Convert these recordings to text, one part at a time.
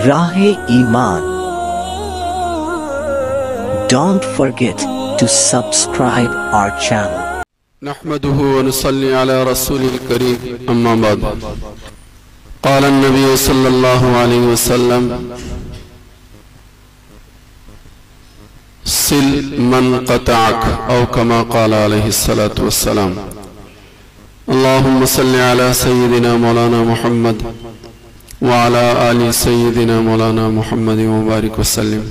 راہ ایمان. Don't forget to subscribe our channel. نحمده ونصلي على رسول الكريم أما بعد. قال النبي صلى الله عليه وسلم: صل من قطعك، أو كما قال عليه الصلاة والسلام. اللهم صل على سيدنا مولانا محمد وعلى آل سيدنا مولانا محمد وبارك وسلم.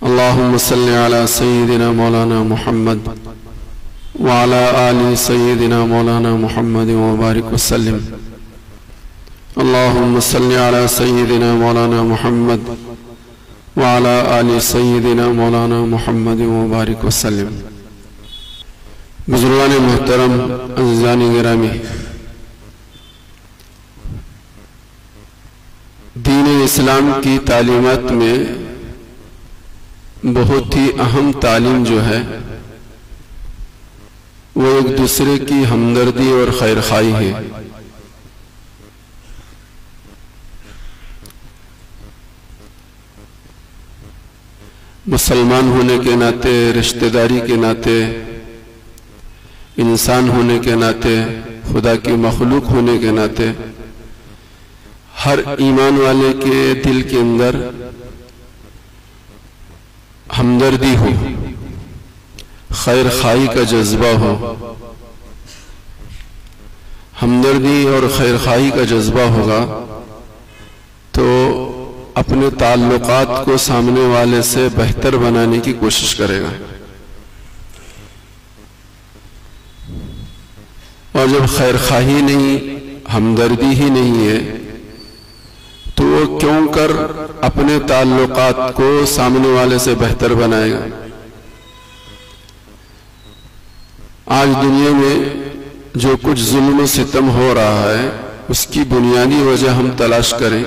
اللهم صل على سيدنا مولانا محمد وعلى آل سيدنا مولانا محمد وبارك وسلم. اللهم صل على سيدنا مولانا محمد وعلى آل سيدنا مولانا محمد وبارك وسلم. بزرگان محترم، عزیزان گرامی، دین اسلام کی تعلیمات میں بہت ہی اہم تعلیم جو ہے وہ ایک دوسرے کی ہمدردی اور خیرخواہی ہے. مسلمان ہونے کے ناطے، رشتہ داری کے ناطے، انسان ہونے کے ناطے، خدا کی مخلوق ہونے کے ناطے، ہر ایمان والے کے دل کے اندر ہمدردی ہو، خیر خواہی کا جذبہ ہو. ہمدردی اور خیر خواہی کا جذبہ ہوگا تو اپنے تعلقات کو سامنے والے سے بہتر بنانے کی کوشش کرے گا. اور جب خیر خواہی نہیں، ہمدردی ہی نہیں ہے تو وہ کیوں کر اپنے تعلقات کو سامنے والے سے بہتر بنائے گا؟ آج دنیا میں جو کچھ ظلم و ستم ہو رہا ہے اس کی بنیادی وجہ ہم تلاش کریں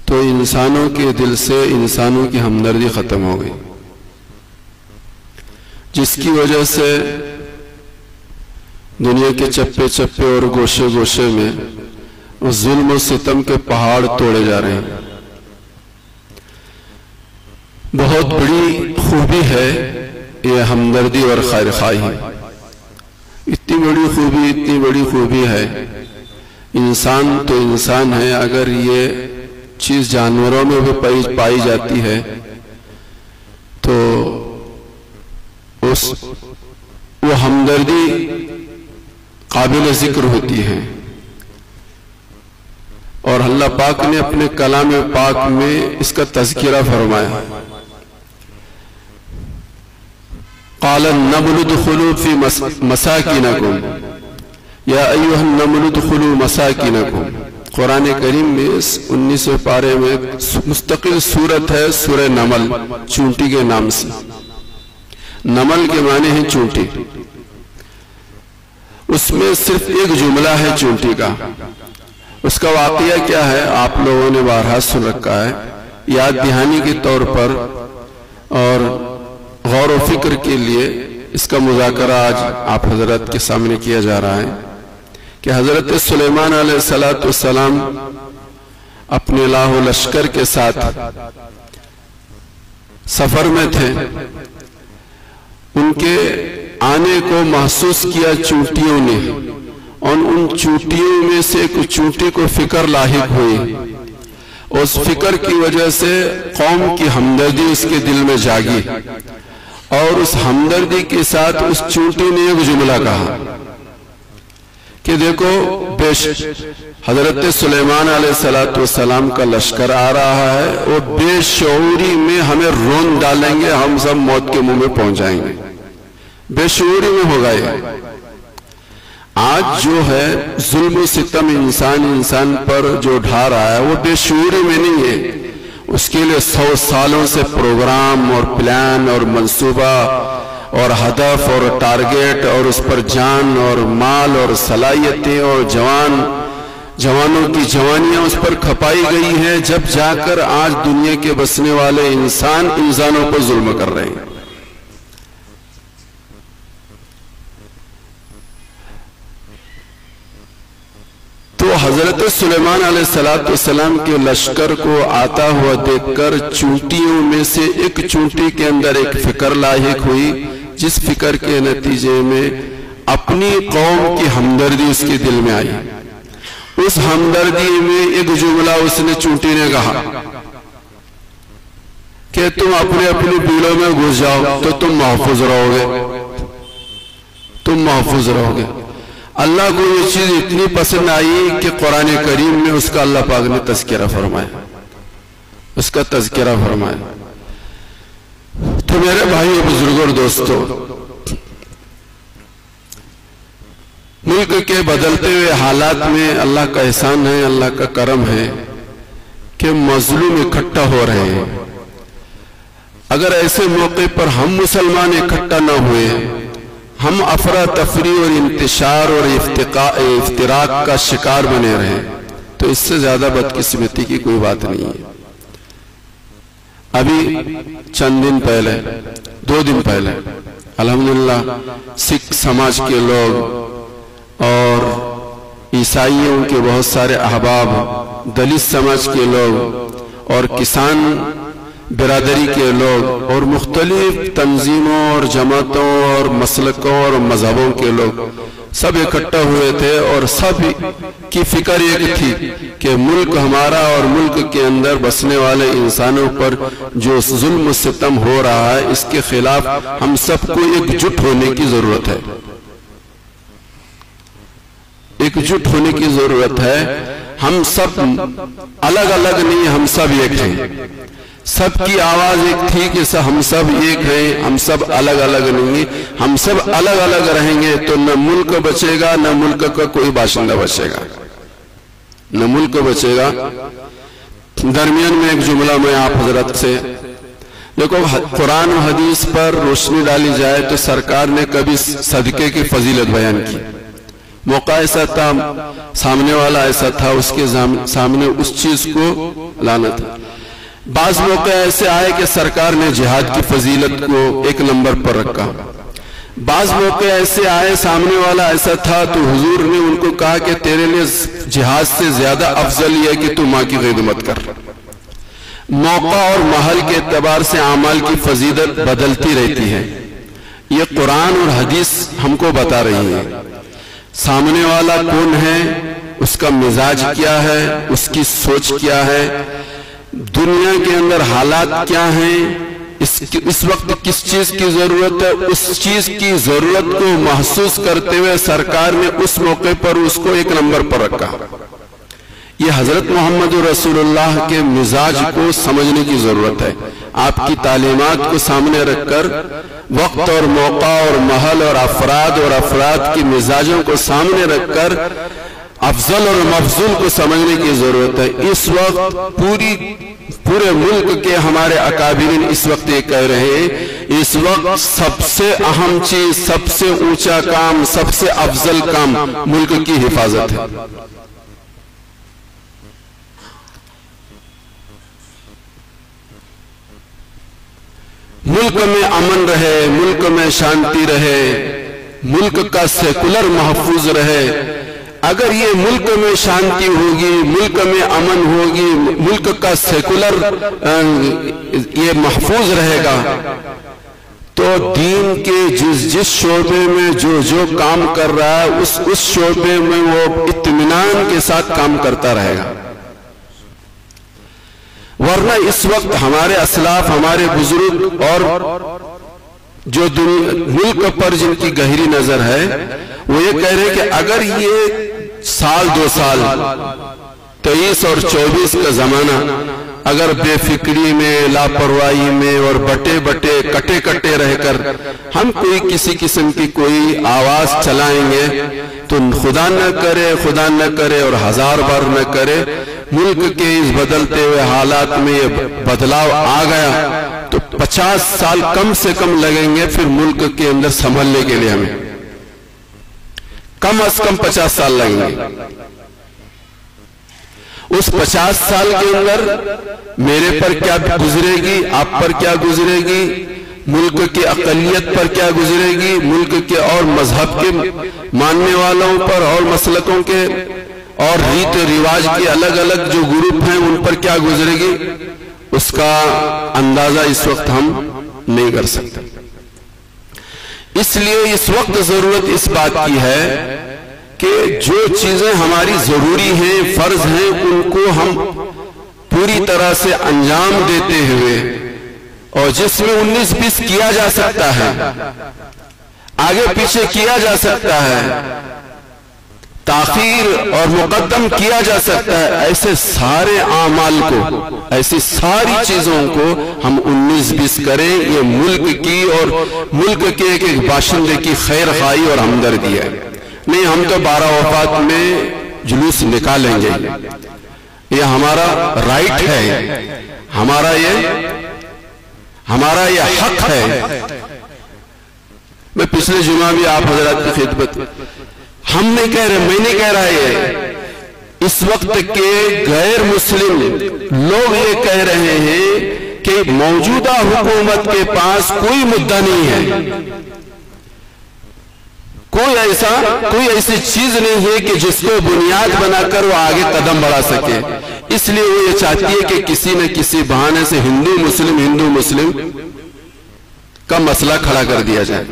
تو انسانوں کے دل سے انسانوں کی ہمدردی ختم ہو گئی، جس کی وجہ سے دنیا کے چپے چپے اور گوشے گوشے میں ظلم و ستم کے پہاڑ توڑے جا رہے ہیں. بہت بڑی خوبی ہے یہ ہمدردی اور خیر خواہی. اتنی بڑی خوبی ہے. انسان تو انسان ہے، اگر یہ چیز جانوروں میں بھی پائی جاتی ہے تو وہ ہمدردی قابل ذکر ہوتی ہے. اور اللہ پاک نے اپنے کلام پاک میں اس کا تذکرہ فرمایا. قال النمل ادخلوا في مساكنكم یا ایھا النمل ادخلوا مساكنكم. قرآن کریم میں 19 پارے میں مستقل سورت ہے سورہ نمل، چونٹی کے نام سے. نمل کے معنی ہیں چونٹی. اس میں صرف ایک جملہ ہے چونٹی کا. اس کا واقعہ کیا ہے آپ لوگوں نے بارہا سن رکھا ہے. یاد دہانی کے طور پر اور غور و فکر کے لیے اس کا مذاکرہ آج آپ حضرت کے سامنے کیا جا رہا ہے کہ حضرت سلیمان علیہ السلام اپنے لاہ و لشکر کے ساتھ سفر میں تھے. ان کے آنے کو محسوس کیا چونٹیوں نے، اور ان چونٹیوں میں سے کچھ چونٹی کو فکر لاحق ہوئی. اس فکر کی وجہ سے قوم کی ہمدردی اس کے دل میں جاگی، اور اس ہمدردی کے ساتھ اس چونٹی نے ایک جملہ کہا کہ دیکھو حضرت سلیمان علیہ السلام کا لشکر آ رہا ہے، اور بے شعوری میں ہمیں رون ڈالیں گے، ہم سب موت کے منہ میں پہنچ جائیں گے. بے شعوری میں ہوگا یہ. آج جو ہے ظلم و ستم انسان پر جو ڈھا رہا ہے وہ بے شعوری میں نہیں ہے. اس کے لیے 100 سالوں سے پروگرام اور پلان اور منصوبہ اور ہدف اور ٹارگیٹ، اور اس پر جان اور مال اور صلاحیتیں اور جوانوں کی جوانیاں اس پر کھپائی گئی ہیں، جب جا کر آج دنیا کے بسنے والے انسانوں پر ظلم کر رہے ہیں. تو حضرت سلیمان علیہ السلام کے لشکر کو آتا ہوا دیکھ کر چونٹیوں میں سے ایک چونٹی کے اندر ایک فکر لاحق ہوئی، جس فکر کے نتیجے میں اپنی قوم کی ہمدردی اس کے دل میں آئی۔ اس ہمدردی میں ایک جملہ اس نے چونٹی نے کہا کہ تم اپنے اپنے بیڑوں میں گھس جاؤ تو تم محفوظ رہو گے، تم محفوظ رہو گے۔ اللہ کو یہ چیز اتنی پسند آئی کہ قرآن کریم میں اس کا اللہ پاک نے تذکرہ فرمایا، اس کا تذکرہ فرمایا۔ تو میرے بھائی بزرگوں اور دوستوں، ملک کے بدلتے ہوئے حالات میں اللہ کا احسان ہے، اللہ کا کرم ہے کہ مظلوم اکٹھا ہو رہے ہیں۔ اگر ایسے موقع پر ہم مسلمان اکٹھا نہ ہوئے، ہم افراتفری اور انتشار اور افتراق کا شکار بنے رہے، تو اس سے زیادہ بدقسمتی کی کوئی بات نہیں ہے۔ ابھی چند دن پہلے، 2 دن پہلے الحمدللہ سکھ سماج کے لوگ اور عیسائیوں کے بہت سارے احباب، دلت سماج کے لوگ اور کسان برادری کے لوگ اور مختلف تنظیموں اور جماعتوں اور مسلکوں اور مذہبوں کے لوگ سب اکٹھا ہوئے تھے، اور سب کی فکر ایک تھی کہ ملک ہمارا اور ملک کے اندر بسنے والے انسانوں پر جو ظلم و ستم ہو رہا ہے، اس کے خلاف ہم سب کو ایک جٹ ہونے کی ضرورت ہے، ایک جٹ ہونے کی ضرورت ہے۔ ہم سب الگ الگ نہیں، ہم سب ایک ہیں۔ سب کی آواز ایک تھی کہ ہم سب ایک ہیں، ہم سب الگ الگ نہیں، ہم سب الگ الگ رہیں گے تو نہ ملک بچے گا، نہ ملک کا کوئی باشندہ بچے گا، نہ ملک بچے گا۔ درمیان میں ایک جملہ میں آپ حضرت سے دیکھو، قرآن و حدیث پر روشنی ڈالی جائے تو سرکار نے کبھی صدقے کی فضیلت بیان کی، موقع ایسا تھا، سامنے والا ایسا تھا، اس کے سامنے اس چیز کو لانا تھا۔ بعض موقع ایسے آئے کہ سرکار نے جہاد کی فضیلت کو 1 نمبر پر رکھا، بعض موقع ایسے آئے سامنے والا ایسا تھا تو حضور نے ان کو کہا کہ تیرے لیے جہاد سے زیادہ افضل یہ ہے کہ تو ماں کی خدمت کر۔ موقع اور محل کے اعتبار سے اعمال کی فضیلت بدلتی رہتی ہے، یہ قرآن اور حدیث ہم کو بتا رہی ہے۔ سامنے والا کون ہے، اس کا مزاج کیا ہے، اس کی سوچ کیا ہے، دنیا کے اندر حالات کیا ہیں، اس وقت کس چیز کی ضرورت ہے، اس چیز کی ضرورت کو محسوس کرتے ہوئے سرکار نے اس موقع پر اس کو 1 نمبر پر رکھا۔ یہ حضرت محمد رسول اللہ کے مزاج کو سمجھنے کی ضرورت ہے۔ آپ کی تعلیمات کو سامنے رکھ کر وقت اور موقع اور محل اور افراد کی مزاجوں کو سامنے رکھ کر افضل اور مفضول کو سمجھنے کی ضرورت ہے۔ اس وقت پورے ملک کے ہمارے اکابرین اس وقت یہ کہہ رہے ہیں، اس وقت سب سے اہم چیز، سب سے اونچا کام، سب سے افضل کام ملک کی حفاظت ہے۔ ملک میں امن رہے، ملک میں شانتی رہے، ملک کا سیکولر محفوظ رہے۔ اگر یہ ملک میں شانتی ہوگی، ملک میں امن ہوگی، ملک کا سیکولر یہ محفوظ رہے گا تو دین کے جس شعبے میں جو کام کر رہا ہے اس شعبے میں وہ اطمینان کے ساتھ کام کرتا رہے گا۔ ورنہ اس وقت ہمارے اسلاف، ہمارے بزرگ اور جو ملک پر جن کی گہری نظر ہے وہ یہ کہہ رہے کہ اگر یہ سال 2 سال 23 اور 24 کا زمانہ اگر بے فکری میں، لاپرواہی میں اور کٹے رہ کر ہم کسی قسم کی کوئی آواز چلائیں گے تو خدا نہ کرے اور 1000 بار نہ کرے، ملک کے اس بدلتے ہوئے حالات میں یہ بدلاؤ آ گیا تو 50 سال کم سے کم لگیں گے پھر ملک کے اندر سنبھلنے کے لیے، ہمیں کم از کم 50 سال لگیں گے۔ اس 50 سال کے اندر میرے پر کیا گزرے گی، آپ پر کیا گزرے گی، ملک کی اقلیت پر کیا گزرے گی، ملک کے اور مذہب کے ماننے والوں پر اور مسلکوں کے اور ریت رواج کے الگ الگ جو گروپ ہیں ان پر کیا گزرے گی اس کا اندازہ اس وقت ہم نہیں کر سکتے. اس لیے اس وقت ضرورت اس بات کی ہے کہ جو چیزیں ہماری ضروری ہیں، فرض ہیں، ان کو ہم پوری طرح سے انجام دیتے ہوئے، اور جس میں 19-20 کیا جا سکتا ہے، آگے پیچھے کیا جا سکتا ہے، تاخیر اور مقدم کیا جا سکتا ہے، ایسے سارے اعمال کو، ایسی ساری چیزوں کو ہم 19-20 کریں. یہ ملک کی اور ملک کے ایک ایک باشندے کی خیر خواہی اور ہمدردی ہے. نہیں ہم تو 12 وفات میں جلوس نکالیں گے، یہ ہمارا رائٹ ہے، ہمارا یہ حق ہے. میں پچھلے جمعہ بھی آپ حضرات کی خدمت، ہم نہیں کہہ رہے، میں نہیں کہہ رہا یہ، اس وقت کے غیر مسلم لوگ یہ کہہ رہے ہیں کہ موجودہ حکومت کے پاس کوئی مدعا نہیں ہے، کوئی ایسی چیز نہیں ہے کہ جس کو بنیاد بنا کر وہ آگے قدم بڑھا سکے. اس لیے وہ یہ چاہتی ہے کہ کسی نہ کسی بہانے سے ہندو مسلم کا مسئلہ کھڑا کر دیا جائے،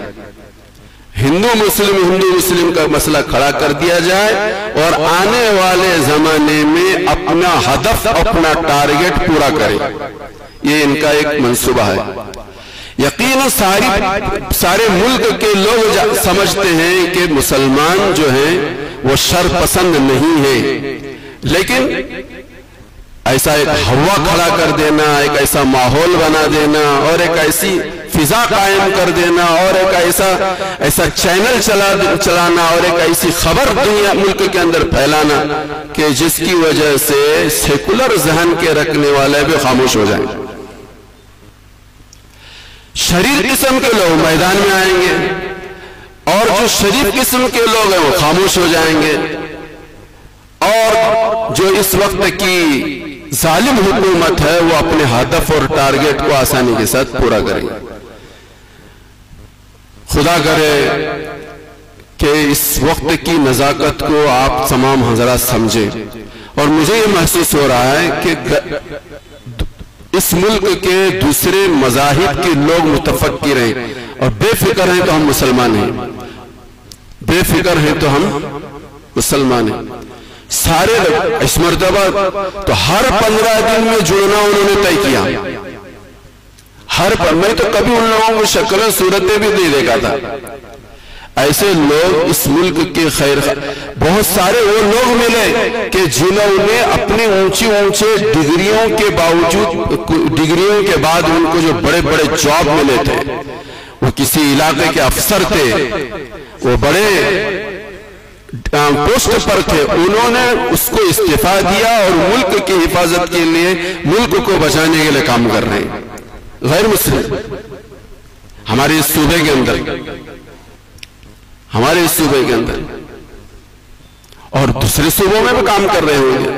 ہندو مسلم کا مسئلہ کھڑا کر دیا جائے، اور آنے والے زمانے میں اپنا ہدف، اپنا ٹارگٹ پورا کرے. یہ ان کا ایک منصوبہ ہے. یقیناً سارے ملک کے لوگ سمجھتے ہیں کہ مسلمان جو ہیں وہ شر پسند نہیں ہیں، لیکن ایسا ایک ہوا کھڑا کر دینا، ایک ایسا ماحول بنا دینا، اور ایک ایسی فضا قائم کر دینا، اور ایک ایسا چینل چلانا، اور ایک ایسی خبر دنیا ملک کے اندر پھیلانا کہ جس کی وجہ سے سیکولر ذہن کے رکھنے والے بھی خاموش ہو جائیں. شریر قسم کے لوگ میدان میں آئیں گے، اور جو شریف قسم کے لوگ ہیں وہ خاموش ہو جائیں گے، اور جو اس وقت کی ظالم حکومت ہے وہ اپنے ہدف اور ٹارگٹ کو آسانی کے ساتھ پورا کریں گے. خدا کرے کہ اس وقت کی نزاکت کو آپ تمام حضرات سمجھیں. اور مجھے یہ محسوس ہو رہا ہے کہ اس ملک کے دوسرے مذاہب کے لوگ متفکر ہیں اور بے فکر ہیں تو ہم مسلمان ہیں، بے فکر ہیں تو ہم مسلمان ہیں. سارے اس مرتبہ تو ہر 15 دن میں جڑنا انہوں نے طے کیا. میں تو کبھی ان لوگوں کو شکلیں صورتیں بھی نہیں دیکھا تھا. ایسے لوگ اس ملک کے بہت سارے وہ لوگ ملے کہ جنہوں نے اپنی اونچے ڈگریوں کے باوجود، ڈگریوں کے بعد ان کو جو بڑے بڑے جاب ملے تھے، وہ کسی علاقے کے افسر تھے، وہ بڑے پوسٹ پر تھے، انہوں نے اس کو استعفا دیا اور ملک کی حفاظت کے لیے، ملک کو بچانے کے لیے کام کر رہے ہیں. غیر مسلم ہمارے اس صوبے کے اندر اور دوسرے صوبوں میں بھی کام کر رہے ہوں گے.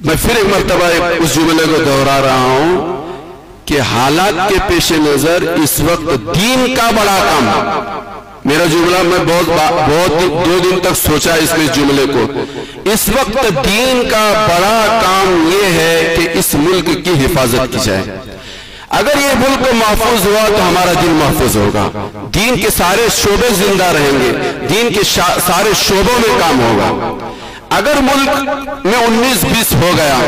میں پھر ایک مرتبہ اس جملے کو دہرا رہا ہوں کہ حالات کے پیش نظر اس وقت دین کا بڑا کام، میرا جملہ میں بہت 2 دن تک سوچا اس میں جملے کو، اس وقت دین کا بڑا کام یہ ہے کہ اس ملک کی حفاظت کی جائے. اگر یہ ملک محفوظ ہوا تو ہمارا دین محفوظ ہوگا، دین کے سارے شعبے زندہ رہیں گے، دین کے سارے شعبوں میں کام ہوگا. اگر ملک میں 19-20 ہو گیا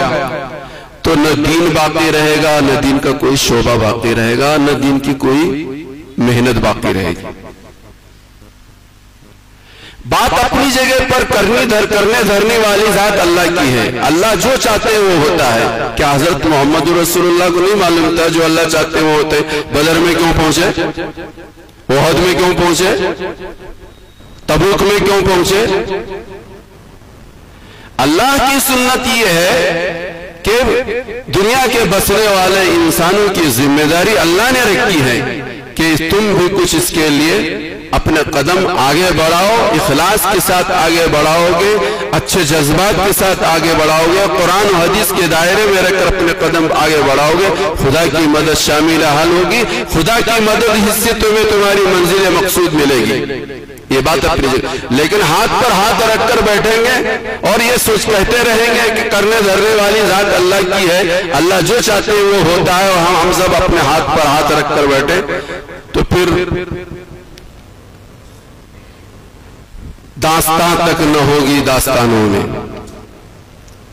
تو نہ دین باقی رہے گا، نہ دین کا کوئی شعبہ باقی رہے گا، نہ دین کی کوئی محنت باقی رہے گی. بات اپنی جگہ پر کرنے دھرنے والی ذات اللہ کی ہے. اللہ جو چاہتے ہیں وہ ہوتا ہے. کیا حضرت محمد رسول اللہ کو نہیں معلوم تھا جو اللہ چاہتے ہیں وہ ہوتے؟ بدر میں کیوں پہنچے؟ احد میں کیوں پہنچے؟ تبوک میں کیوں پہنچے؟ اللہ کی سنت یہ ہے کہ دنیا کے بسنے والے انسانوں کی ذمہ داری اللہ نے رکھی ہے کہ تم بھی کچھ اس کے لیے اپنے قدم آگے بڑھاؤ، اخلاص کے ساتھ آگے بڑھاؤ گے، اچھے جذبات کے ساتھ آگے بڑھاؤ گے، قرآن و حدیث کے دائرے میں رکھ کر اپنے قدم آگے بڑھاؤ گے، خدا کی مدد شامل حال ہوگی، خدا کی مدد حصے تمہیں تمہاری منزل مقصود ملے گی. یہ بات اپنی جگہ، لیکن ہاتھ پر ہاتھ رکھ کر بیٹھیں گے اور یہ سوچ کہتے رہیں گے کہ کرنے دھرنے والی ذات اللہ کی ہے، اللہ جو چاہتے ہیں وہ ہوتا ہے، اور ہم سب اپنے ہاتھ پر ہاتھ رکھ کر بیٹھے، تو پھر داستان تک نہ ہوگی داستانوں میں،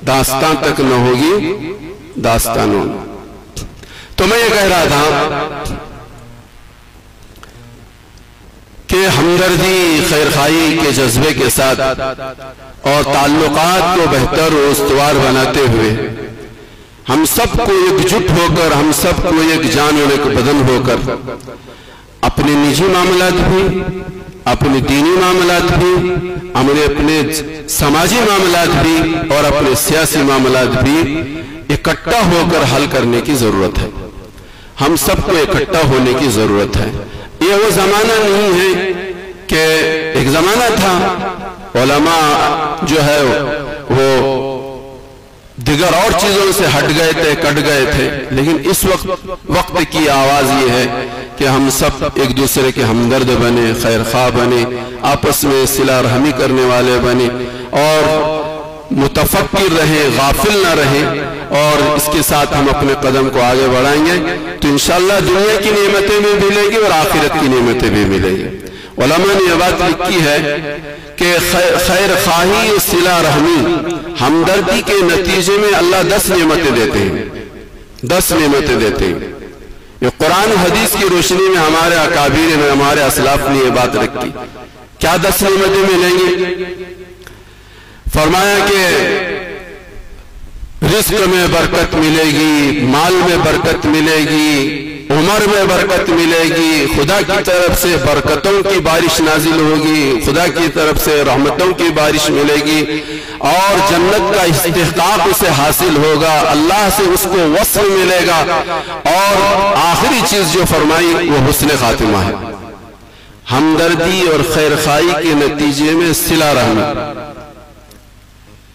داستان تک نہ ہوگی داستانوں میں۔ تو میں یہ کہہ رہا تھا کہ ہمدردی خیرخواہی کے جذبے کے ساتھ اور تعلقات کو بہتر و استوار بناتے ہوئے ہم سب کو ایک جٹ ہو کر، ہم سب کو ایک جان اور ایک بدن ہو کر اپنے نجی معاملات بھی، اپنے دینی معاملات بھی، اپنے سماجی معاملات بھی اور اپنے سیاسی معاملات بھی اکٹھا ہو کر حل کرنے کی ضرورت ہے۔ ہم سب کو اکٹھا ہونے کی ضرورت ہے۔ یہ وہ زمانہ نہیں ہے کہ ایک زمانہ تھا علماء جو ہے وہ دیگر اور چیزوں سے ہٹ گئے تھے، کٹ گئے تھے، لیکن اس وقت کی آواز یہ ہے کہ ہم سب ایک دوسرے کے ہمدرد بنے، خیر خواہ بنے، آپس میں صلہ رحمی کرنے والے بنے اور متفکر رہیں، غافل نہ رہیں، اور اس کے ساتھ ہم اپنے قدم کو آگے بڑھائیں گے تو انشاءاللہ دنیا کی نعمتیں بھی ملیں گی اور آخرت کی نعمتیں بھی ملیں گی۔ علماء نے یہ بات لکھی ہے کہ خیر خواہی، صلہ رحمی، ہمدردی کے نتیجے میں اللہ 10 نعمتیں دیتے ہیں، 10 نعمتیں دیتے ہیں۔ یہ قرآن حدیث کی روشنی میں ہمارے اکابر نے، ہمارے اسلاف نے یہ بات رکھی۔ کیا 10 نعمتیں ملیں گی؟ فرمایا کہ رزق میں برکت ملے گی، مال میں برکت ملے گی، عمر میں برکت ملے گی، خدا کی طرف سے برکتوں کی بارش نازل ہوگی، خدا کی طرف سے رحمتوں کی بارش ملے گی، اور جنت کا استحقاق اسے حاصل ہوگا، اللہ سے اس کو وصل ملے گا، اور آخری چیز جو فرمائی وہ حسن خاتمہ ہے۔ ہمدردی اور خیرخواہی کے نتیجے میں صلہ رحمی،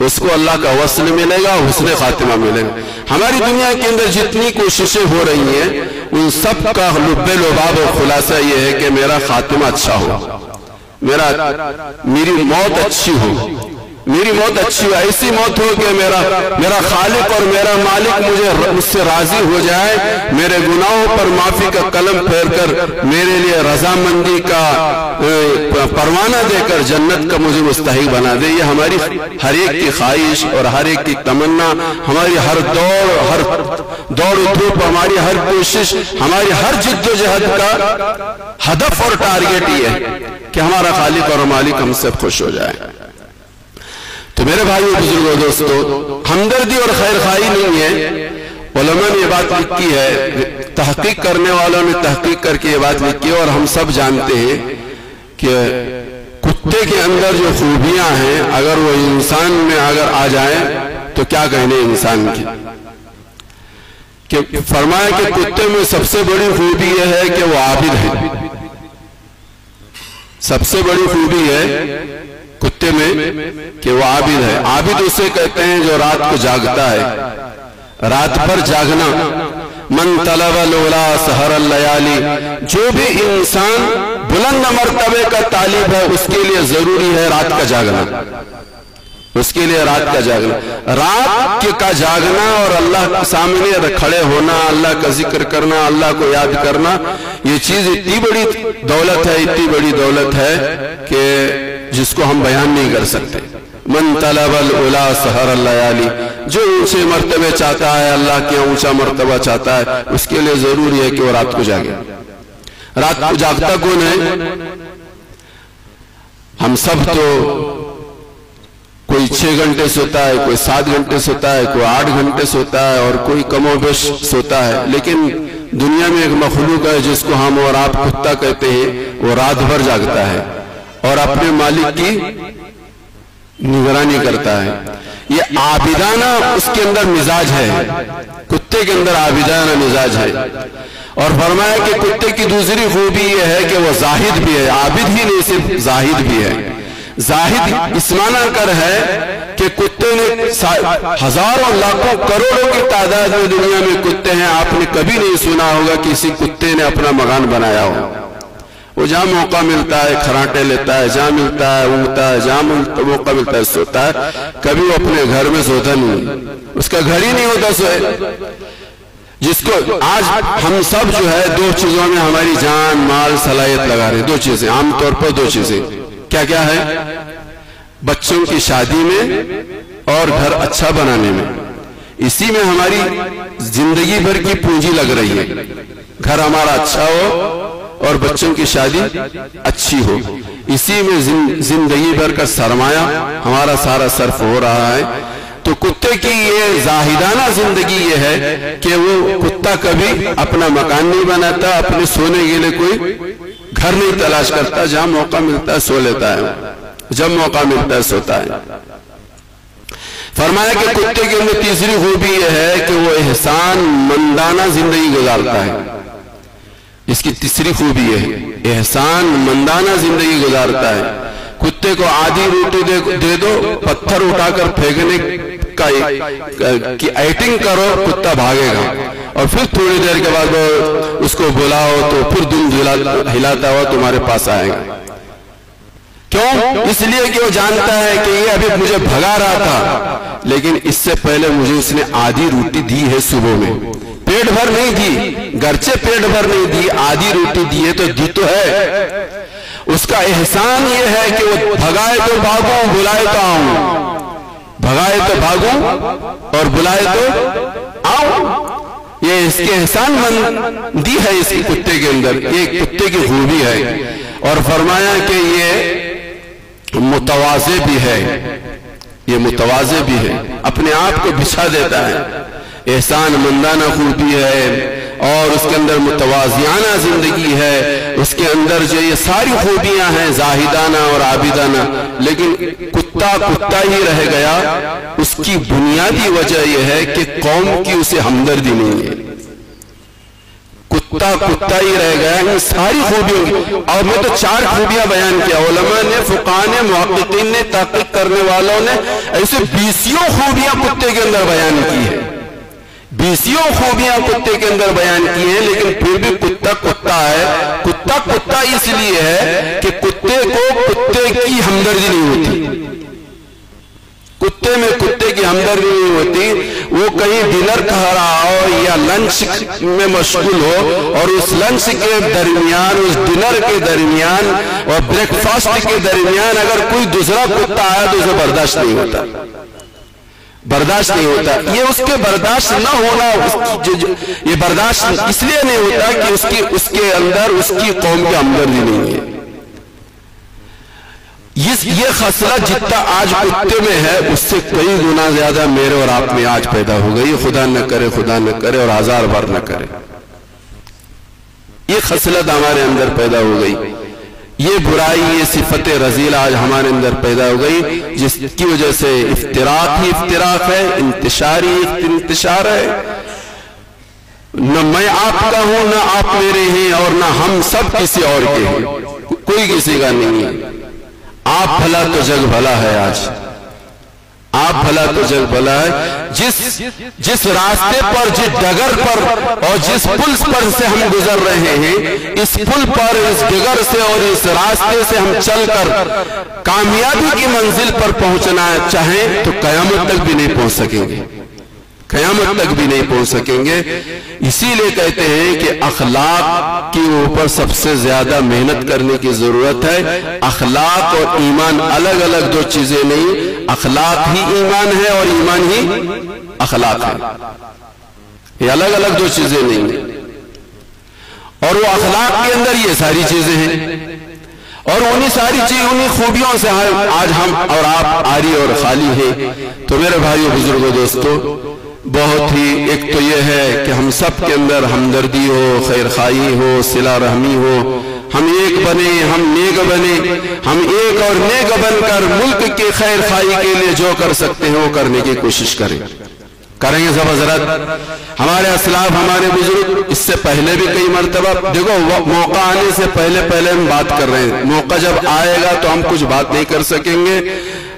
اس کو اللہ کا وصل ملے گا، حسن خاتمہ ملے گا۔ ہماری دنیا کے اندر جتنی کوششیں ہو رہی ہیں ان سب کا لب لباب اور خلاصہ یہ ہے کہ میرا خاتمہ اچھا ہو، میری موت اچھی ہو، میری موت اچھی ہو، ایسی موت ہو کہ میرا خالق اور میرا مالک مجھ سے راضی ہو جائے، میرے گناہوں پر معافی کا قلم پھیر کر میرے لیے رضامندی کا پروانہ دے کر جنت کا مجھے مستحق بنا دے۔ یہ ہماری ہر ایک کی خواہش اور ہر ایک کی تمنا، ہماری ہر دوڑ دھوپ، ہماری ہر کوشش، ہماری ہر جد و جہد کا ہدف اور ٹارگٹ یہ ہے کہ ہمارا خالق اور مالک ہم سے خوش ہو جائے۔ تو میرے بھائیو، بزرگوں، دوستو، ہمدردی اور خیرخواہی نہیں ہے۔ علماء نے یہ بات لکھی ہے، تحقیق کرنے والوں نے تحقیق کر کے یہ بات لکھی ہے، اور ہم سب جانتے ہیں کہ کتے کے اندر جو خوبیاں ہیں اگر وہ انسان میں اگر آ جائیں تو کیا کہنے انسان کی، کہ فرمایا کہ کتے میں سب سے بڑی خوبی یہ ہے کہ وہ عابد ہے۔ سب سے بڑی خوبی ہے کتے میں کہ وہ عابد ہے۔ عابد اسے کہتے ہیں جو رات کو جاگتا ہے، رات بھر جاگنا۔ من طلب العلا سحر اللیالی، جو بھی انسان بلند مرتبے کا طالب ہے اس کے لیے ضروری ہے رات کا جاگنا، اس کے لیے رات کا جاگنا، رات کا جاگنا اور اللہ کے سامنے کھڑے ہونا، اللہ کا ذکر کرنا، اللہ کو یاد کرنا، یہ چیز اتنی بڑی دولت ہے، اتنی بڑی دولت ہے کہ جس کو ہم بیان نہیں کر سکتے۔ من طلب العلا سحر اللیالی، جو اونچے مرتبے چاہتا ہے، اللہ کے اونچا مرتبہ چاہتا ہے، اس کے لیے ضروری ہے کہ وہ رات کو جاگے۔ رات کو جاگتا کون ہے؟ ہم سب تو کوئی 6 گھنٹے سوتا ہے، کوئی 7 گھنٹے سوتا ہے، کوئی 8 گھنٹے سوتا ہے، اور کوئی کم و بیش سوتا ہے، لیکن دنیا میں ایک مخلوق ہے جس کو ہم اور آپ کتا کہتے ہیں، وہ رات بھر جاگتا ہے اور اپنے مالک کی نگرانی کرتا ہے۔ یہ عابدانہ اس کے اندر مزاج ہے، کتے کے اندر عابدانہ مزاج ہے۔ اور فرمایا کہ کتے کی دوسری خوبی یہ ہے کہ وہ زاہد بھی ہے، عابد ہی نہیں صرف زاہد بھی ہے۔ زاہد اس معنی کر ہے کہ کتے نے ہزاروں لاکھوں کروڑوں کی تعداد میں دنیا میں کتے ہیں، آپ نے کبھی نہیں سنا ہوگا کسی کتے نے اپنا مکان بنایا ہو، وہ جہاں موقع ملتا ہے کھراٹے لیتا ہے، جہاں ملتا ہے اونگتا ہے، جہاں موقع ملتا ہے سوتا ہے، کبھی وہ اپنے گھر میں سوتا نہیں، اس کا گھر ہی نہیں ہوتا سوئے۔ جس کو آج ہم سب جو ہے دو چیزوں میں ہماری جان مال صلاحیت لگا رہے ہیں، دو چیزیں عام طور پر، دو چیزیں کیا کیا ہے؟ بچوں کی شادی میں اور گھر اچھا بنانے میں، اسی میں ہماری زندگی بھر کی پونجی لگ رہی ہے، گھر ہمارا اچھا ہو اور بچوں کی شادی اچھی ہو، اسی میں زندگی بھر کا سرمایہ ہمارا سارا صرف ہو رہا ہے۔ تو کتے کی یہ زاہدانہ زندگی یہ ہے کہ وہ کتا کبھی اپنا مکان نہیں بناتا، اپنے سونے کے لیے کوئی گھر نہیں تلاش کرتا، جہاں موقع ملتا ہے سو لیتا ہے، جب موقع ملتا ہے سوتا ہے۔ فرمایا کہ کتے کے اندر تیسری خوبی یہ ہے کہ وہ احسان مندانہ زندگی گزارتا ہے، اس کی تیسری خوبی یہ ہے احسان مندانہ زندگی گزارتا ہے۔ کتے کو آدھی روٹی دے دو، پتھر اٹھا کر پھینکنے کی ایٹنگ کرو، کتا بھاگے گا، اور پھر تھوڑی دیر کے بعد اس کو بلاؤ تو پھر دم ہلاتا ہوا تمہارے پاس آئے گا۔ کیوں؟ اس لیے کہ وہ جانتا ہے کہ یہ ابھی مجھے بھگا رہا تھا، لیکن اس سے پہلے مجھے اس نے آدھی روٹی دی ہے صبح میں، پیٹ بھر نہیں دی، گرچہ پیٹ بھر نہیں دی، آدھی روٹی دی ہے تو دی تو ہے۔ اس کا احسان یہ ہے کہ وہ بھگائے تو بھاگوں، بلائے تو آؤں، بھگائے تو بھاگوں اور بلائے تو آؤں۔ یہ اس کے احسان مندی ہے اس کتے کے اندر، یہ کتے کی خوبی ہے۔ اور فرمایا کہ یہ متواضع بھی ہے، یہ متواضع بھی ہے، اپنے آپ کو بچھا دیتا ہے، احسان مندانہ خوبی ہے، اور اس کے اندر متواضعانہ زندگی ہے، اس کے اندر جو یہ ساری خوبیاں ہیں زاہدانہ اور عابدانہ، لیکن کتا کتا ہی رہ گیا۔ اس کی بنیادی وجہ یہ ہے کہ قوم کی اسے ہمدردی نہیں ہے، کتا کتا ہی رہ گیا ان ساری خوبیوں کی۔ اور میں تو 4 خوبیاں بیان کیا، علماء نے، فقہاء نے، محققین نے، تحقیق کرنے والوں نے ایسے 20 خوبیاں کتے کے اندر بیان کی ہیں، 20 خوبیاں کتے کے اندر بیان کی ہیں، لیکن پھر بھی کتا کتا ہے۔ کتا کتا اس لیے ہے کہ کتے کو کتے کی ہمدردی نہیں ہوتی، کتے میں کتے کی ہمدردی نہیں ہوتی۔ وہ کہیں ڈنر کھا رہا ہو یا لنچ میں مشغول ہو، اور اس لنچ کے درمیان، اس ڈنر کے درمیان اور بریک فاسٹ کے درمیان اگر کوئی دوسرا کتا آیا تو اسے برداشت نہیں ہوتا، برداشت نہیں ہوتا۔ یہ اس کے برداشت نہ ہونا، یہ برداشت اس لیے نہیں ہوتا کہ اس کے اندر اس کی قوم کی ہمدردی نہیں ہے۔ یہ خصلت جتنا آج کتے میں ہے اس سے کئی گنا زیادہ میرے اور آپ میں آج پیدا ہو گئی، خدا نہ کرے، خدا نہ کرے اور ہزار بار نہ کرے۔ یہ خصلت ہمارے اندر پیدا ہو گئی، یہ برائی، یہ صفت رذیلہ آج ہمارے اندر پیدا ہو گئی، جس کی وجہ سے افتراق ہی افتراق ہے، انتشار ہی انتشار ہے۔ نہ میں آپ کا ہوں، نہ آپ میرے ہیں، اور نہ ہم سب کسی اور کے ہیں، کوئی کسی کا نہیں ہے۔ آپ بھلا تو جگ بھلا ہے، آج آپ بھلا تو جگ بھلا ہے۔ جس راستے پر، جس ڈگر پر اور جس پل پر سے ہم گزر رہے ہیں، اس پل پر، اس ڈگر سے اور اس راستے سے ہم چل کر کامیابی کی منزل پر پہنچنا چاہیں تو قیامت تک بھی نہیں پہنچ سکیں گے، قیامت تک بھی نہیں پہنچ سکیں گے۔ اسی لیے کہتے ہیں کہ اخلاق کے اوپر سب سے زیادہ محنت کرنے کی ضرورت ہے۔ اخلاق اور ایمان الگ الگ دو چیزیں نہیں، اخلاق ہی ایمان ہے اور ایمان ہی اخلاق ہے، یہ الگ الگ دو چیزیں نہیں ہیں۔ اور وہ اخلاق کے اندر یہ ساری چیزیں ہیں، اور انہی ساری چیزیں، انہی خوبیوں سے آج ہم اور آپ عاری اور خالی ہیں۔ تو میرے بھائیو، بزرگوں، دوستو، بہت ہی ایک تو یہ ہے کہ ہم سب کے اندر ہمدردی ہو، خیر خواہی ہو، صلہ رحمی ہو، ہم ایک بنے، ہم نیک بنے، ہم ایک اور نیک بن کر ملک کے خیر خواہی کے لیے جو کر سکتے ہیں وہ کرنے کی کوشش کریں گے سب حضرات۔ ہمارے اسلاف، ہمارے بزرگ اس سے پہلے بھی کئی مرتبہ، دیکھو موقع آنے سے پہلے ہم بات کر رہے ہیں، موقع جب آئے گا تو ہم کچھ بات نہیں کر سکیں گے،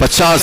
50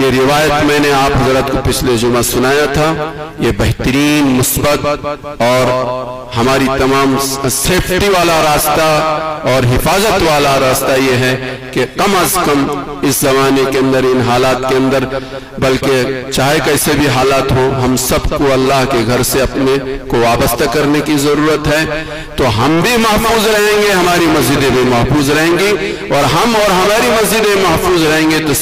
یہ روایت میں نے آپ حضرت کو پچھلے جمعہ سنایا تھا. یہ بہترین مثبت اور ہماری تمام سیفٹی والا راستہ اور حفاظت والا راستہ یہ ہے کہ کم از کم اس زمانے کے اندر، ان حالات کے اندر، بلکہ چاہے کیسے بھی حالات ہوں، ہم سب کو اللہ کے گھر سے اپنے کو وابستہ کرنے کی ضرورت ہے. تو ہم بھی محفوظ رہیں گے، ہماری مسجدیں بھی محفوظ رہیں گی، اور ہم اور ہماری مسجدیں محفوظ رہیں گے تو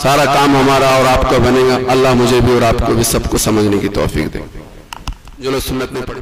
سارا کام ہمارا اور آپ کا بنے گا. اللہ مجھے بھی اور آپ کو بھی سب کو سمجھنے کی توفیق دے. جو لوگ سنت میں پڑھے